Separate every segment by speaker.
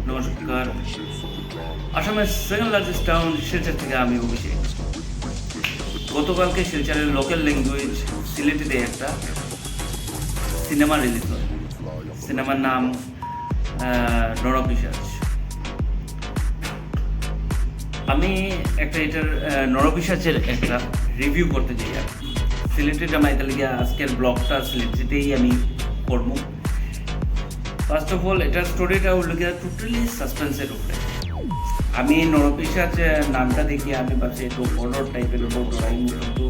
Speaker 1: নমস্কার। আসামের second largest town Silchar থেকে আমি অভিষেক। গতকালকে শিলচরের লোকাল ল্যাঙ্গুয়েজ সিলেটিতে একটা সিনেমা রিলিজ হয়। সিনেমার নাম নরপিশাচ। আমি এটার নরপিশাচের একটা রিভিউ করতে চাই। আর সিলেটিটা মাইতে লিগে আজকের ব্লগটা সিলেটিতেই আমি করবো। ফার্স্ট অফ অল এটার স্টোরিটা উল্লেখ টোটালি সাসপেন্সের উপরে। আমি নরপিশাচ নামটা দেখি আমি ভাবছি একটু হরর টাইপের ড্রয়িং, কিন্তু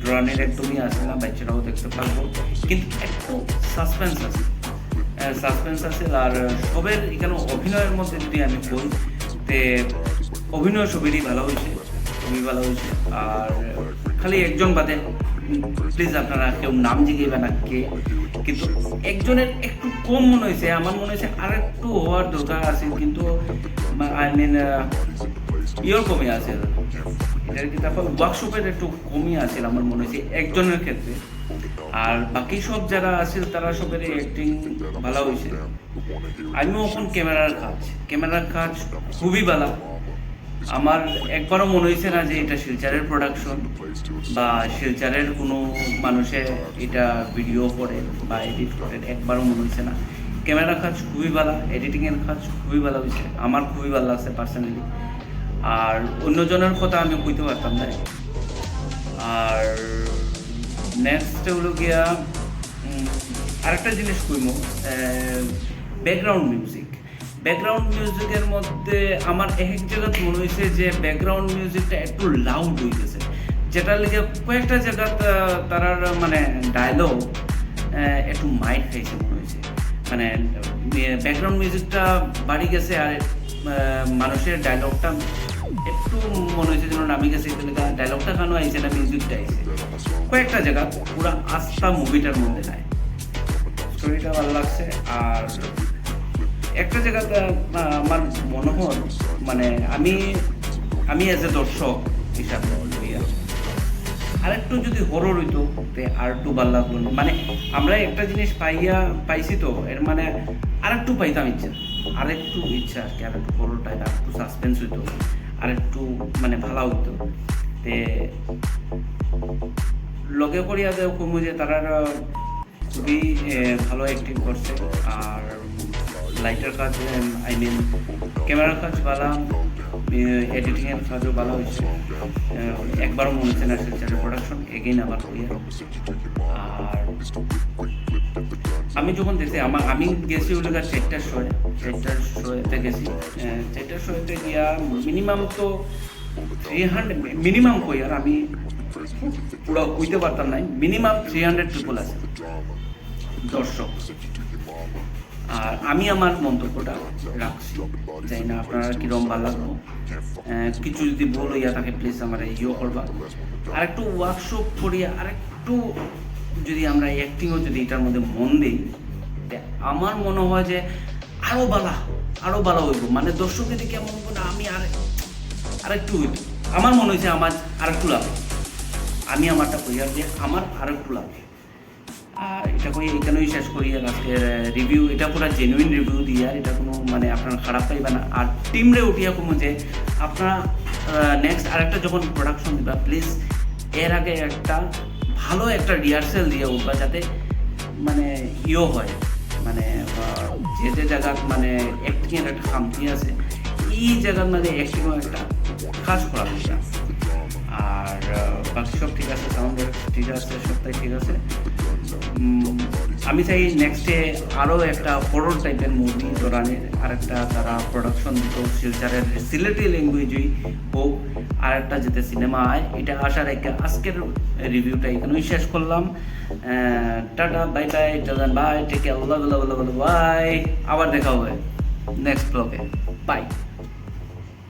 Speaker 1: ড্রয়িংয়ের একদমই আসে না, বাচ্চারাও দেখতে পারবো, কিন্তু একটু সাসপেন্স আছে। আর সবের এখানে অভিনয়ের মধ্যে যদি আমি বলি তে অভিনয় সবেরই ভালো হয়েছে, খুবই ভালো হয়েছে। আর খালি একজন বাদে, প্লিজ আপনারা কেউ নাম জিজ্ঞেস না কে, কিন্তু একজনের একটু কম মনে হয়েছে। আমার মনে হয়েছে আর একটু হওয়ার দরকার আছে, কিন্তু আই মিন ইয়র কমে আছে এটার, কিন্তু তারপর ওয়ার্কশপের একটু কমই আছে আমার মনে হয়েছে একজনের ক্ষেত্রে। আর বাকি সব যারা আছে তারা সবের অ্যাক্টিং ভালো হয়েছে। আমিও এখন ক্যামেরার কাজ খুবই ভালো। আমার একবারও মনে হয়েছে না যে এটা শিলচরের প্রোডাকশন বা শিলচরের কোনো মানুষে এটা ভিডিও করে বা এডিট করে, একবারও মনে হয়েছে না। ক্যামেরার কাজ খুবই ভালো, এডিটিংয়ের কাজ খুবই ভালো হয়েছে, আমার খুবই ভালো লাগছে পার্সোনালি। আর অন্যজনের কথা আমি কইতে পারতাম না। আর নেক্সট হলো গিয়া আরেকটা জিনিস কইমো, ব্যাকগ্রাউন্ড মিউজিকের মধ্যে আমার এক জায়গা মনে হয়েছে যে ব্যাকগ্রাউন্ড মিউজিকটা একটু লাউড হয়ে গেছে, যেটার লেগে কয়েকটা জায়গা তারার মানে ডায়লগ একটু মাইট খাইছে মনে হয়েছে। মানে ব্যাকগ্রাউন্ড মিউজিকটা বাড়ি গেছে আর মানুষের ডায়লগটা একটু মনে হয়েছে যেন নামি গেছে। ডায়লগটা কেন আইছে না, মিউজিকটা আইছে কয়েকটা জায়গা, পুরো আস্থা মুভিটার মধ্যে নাই। স্টোরিটা ভালো লাগছে। আর একটা জায়গাতে আমার মনে হয় মানে আমি এজ এ দর্শক হিসাবে আর একটু যদি হরর হইতো আর একটু ভালো লাগলো না। মানে আমরা একটা জিনিস পাইছি তো, এর মানে আর একটু পাইতাম ইচ্ছা আর একটু হরর টাইপ, আর একটু সাসপেন্স হইতো, আর একটু মানে ভালো হইতো। তে লগে করিয়া দেও কমু যে তারা খুবই ভালো অ্যাক্টিং করছে। আর লাইটের কাজ আই মিন ক্যামেরার কাজ ভালো, এডিটিংয়ের কাজও ভালো হয়েছে। একবারও মনে হচ্ছে না শিলচরের প্রোডাকশন, এগেইন আবার করিয়া। আর আমি যখন দেখছি আমি গেছি ওগুলো চারটার শোতে গেছি। চারটার শোতে গিয়া মিনিমাম তো 300 মিনিমাম কই, আর আমি পুরো কইতে পারতাম না, মিনিমাম 300 পিপল আছে দর্শক। আর আমি আমার মন্তব্যটা রাখছি, জানি না আপনারা কিরম ভালো লাগলো। কিছু যদি ভুল হইয়া থাকে প্লিজ আমার করবা। আর একটু ওয়ার্কশপ করিয়া আর একটু যদি আমরা অ্যাক্টিংও যদি এটার মধ্যে মন দিই, আমার মনে হয় যে আরো ভালো হইব। মানে দর্শকের দিকে এমন না আমি আর একটু হইতো, আমার মনে হয়েছে আমার আর একটু লাগবে। আমি আমারটা কইয়া যে আমার আর একটু লাগবে। আর এটা কই এখানেই শেষ করি। আর আজকের রিভিউ এটা পুরো জেনুইন রিভিউ দিয়ে, আর এটা কোনো মানে আপনারা খারাপ পাইবে না। আর টিমরে উঠিয়া কমো যে আপনারা নেক্সট আরেকটা যখন প্রোডাকশন দিবা প্লিজ এর আগে একটা ভালো একটা রিহার্সেল দিয়ে উঠবা, যাতে মানে হয় মানে যে জায়গা মানে অ্যাক্টিংয়ের একটা খামতি আছে, এই জায়গার মানে অ্যাক্টিংও একটা কাজ করা হয়েছে। আর বাকি সব ঠিক আছে, সাউন্ডের ঠিক আছে, সবটাই ঠিক আছে। আমি চাই নেক্সটে আরও একটা হরর টাইপের মুভি ধরনের আরেকটা তারা প্রোডাকশন দিত, শিলচরের সিলেটি ল্যাঙ্গুয়েজই হোক, আর একটা যেতে সিনেমা হয়। এটা আসার আজকের রিভিউটা এখানেই শেষ করলাম। Tata, bye bye, take care, bye. আবার দেখা হবে নেক্সট ব্লগে, বাই।